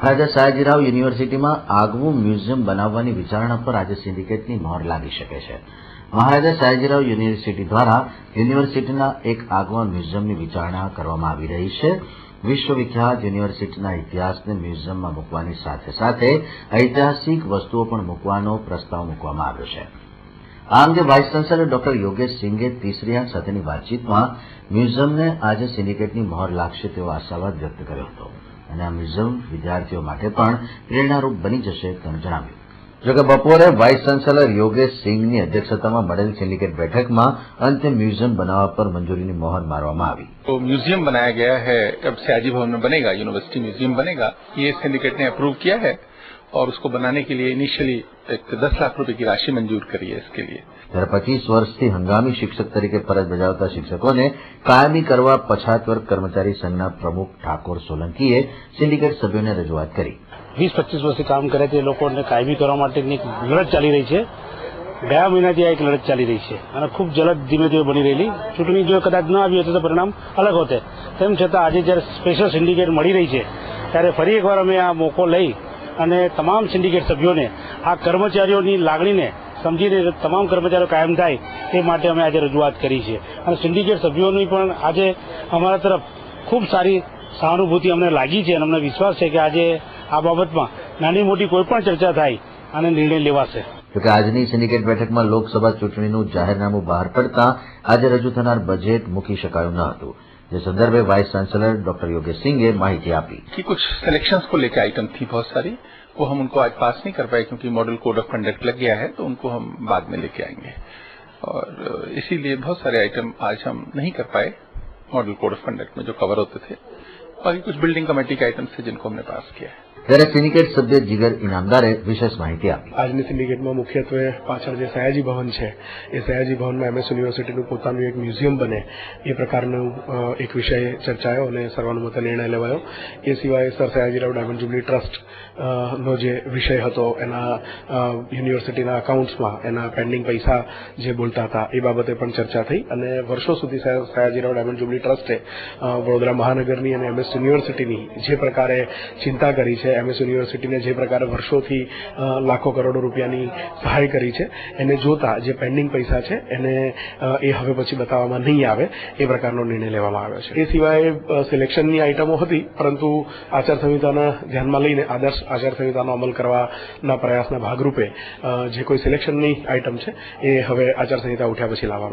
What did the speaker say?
રાજા સયાજીરાવ યુનિવર્સિટીમાં આગવું મ્યુઝિયમ બનાવવાની વિચારણા પર આજે સિન્ડિકેટની મહોર લાગી શકે છે. મહારાજા સયાજીરાવ યુનિવર્સિટી દ્વારા યુનિવર્સિટીના એક આગવા મ્યુઝિયમની વિચારણા કરવામાં આવી રહી છે. વિશ્વવિખ્યાત યુનિવર્સિટીના ઇતિહાસને મ્યુઝિયમમાં મૂકવાની સાથે સાથે ઐતિહાસિક વસ્તુઓ પણ મૂકવાનો પ્રસ્તાવ મૂકવામાં આવ્યો છે. આ અંગે વાઇસ ચાન્સેલર ડોક્ટર યોગેશ સિંઘે તીસરી આંખ સાથેની વાતચીતમાં મ્યુઝિયમને આજે સિન્ડિકેટની મહોર લાગશે તેવો આશાવાદ વ્યક્ત કર્યો હતો અને આ મ્યુઝિયમ વિદ્યાર્થીઓ માટે પણ પ્રેરણારૂપ બની જશે તેમ જણાવ્યું. જોકે બપોરે વાઇસ ચાન્સેલર યોગેશ સિંઘની અધ્યક્ષતામાં મળેલ સિન્ડિકેટ બેઠકમાં અંતે म्यूजियम बनावा पर मंजूरी की मोहर मारवामां आवी. तो म्यूजियम बनाया गया है, अब सयाजी भवन में बनेगा, यूनिवर्सिटी म्यूजियम बनेगा, ये सिंडिकेट ने अप्रूव किया है और उसको बनाने के लिए इनिशियली 10 लाख रुपए की राशि मंजूर करी है इसके लिए. ત્યારે 25 વર્ષથી હંગામી શિક્ષક તરીકે ફરજ બજાવતા શિક્ષકોને કાયમી કરવા પછાત વર્ગ કર્મચારી સંઘના પ્રમુખ ઠાકોર સોલંકીએ સિન્ડિકેટ સભ્યોને રજૂઆત કરી. 20-25 વર્ષથી કામ કરે તે લોકોને કાયમી કરવા માટેની એક લડત ચાલી રહી છે. ગયા મહિનાથી આ એક લડત ચાલી રહી છે અને ખૂબ જલદ ધીમે ધીમે બની રહેલી. ચૂંટણી જો કદાચ ન આવી હોત તો પરિણામ અલગ હોતે. તેમ છતાં આજે જ્યારે સ્પેશિયલ સિન્ડિકેટ મળી રહી છે ત્યારે ફરી એકવાર અમે આ મોકો લઈ અને તમામ સિન્ડિકેટ સભ્યોને આ કર્મચારીઓની લાગણીને સમજીને તમામ કર્મચારીઓ કાયમ થાય તે માટે અમે આજે રજૂઆત કરી છે અને સિન્ડિકેટ સભ્યોની પણ આજે અમારા તરફ ખૂબ સારી સહાનુભૂતિ અમને લાગી છે અને અમને વિશ્વાસ છે કે આજે આ બાબતમાં નાની મોટી કોઈ પણ ચર્ચા થાય અને નિર્ણય લેવાશે. જોકે આજની સિન્ડિકેટ બેઠકમાં લોકસભા ચૂંટણીનું જાહેરનામું બહાર પડતા આજે રજૂ થનાર બજેટ મૂકી શકાયું ન હતું, જે संदर्भ vice chancellor doctor Yogesh Singhe माहिती आपी कि कुछ सिलेक्शंस को लेकर आइटम थी बहुत सारी, वो हम उनको आज पास नहीं कर पाए क्योंकि मॉडल कोड ऑफ कंडक्ट लग गया है, तो उनको हम बाद में लेके आएंगे और इसीलिए बहुत सारे आइटम आज हम नहीं कर पाए मॉडल कोड ऑफ कंडक्ट में जो कवर होते थे. बाकी कुछ बिल्डिंग कमेटी के आइटम्स थे जिनको हमने पास किया है. ત્યારે સિન્ડિકેટ સભ્ય જીગર ઇનામદારે વિશેષ માહિતી આપી. આજની સિન્ડિકેટમાં મુખ્યત્વે પાછળ જે સયાજી ભવન છે એ સયાજી ભવનમાં એમએસ યુનિવર્સિટીનું પોતાનું એક મ્યુઝિયમ બને એ પ્રકારનું એક વિષય ચર્ચાયો અને સર્વાનુમતે નિર્ણય લેવાયો. એ સિવાય sir Sayajirao diamond jubilee trust નો જે વિષય હતો એના યુનિવર્સિટીના અકાઉન્ટ્સમાં એના પેન્ડિંગ પૈસા જે બોલતા હતા એ બાબતે પણ ચર્ચા થઈ અને વર્ષો સુધી સયાજીરાવ ડાયમંડ જ્યુબલી ટ્રસ્ટે વડોદરા મહાનગરની અને એમએસ યુનિવર્સિટીની જે પ્રકારે ચિંતા કરી છે, એમએસ યુનિવર્સિટીને જે પ્રકારે વર્ષોથી લાખો કરોડો રૂપિયાની સહાય કરી છે એને જોતા જે પેન્ડિંગ પૈસા છે એને એ હવે પછી બતાવવામાં નહીં આવે એ પ્રકારનો નિર્ણય લેવામાં આવ્યો છે. એ સિવાય સિલેક્શનની આઇટમો હતી, પરંતુ આચારસંહિતાના ધ્યાનમાં લઈને આદર્શ આચારસંહિતાનો અમલ કરવાના પ્રયાસના ભાગરૂપે જે કોઈ સિલેક્શનની આઇટમ છે એ હવે આચારસંહિતા ઉઠ્યા પછી લાવવામાં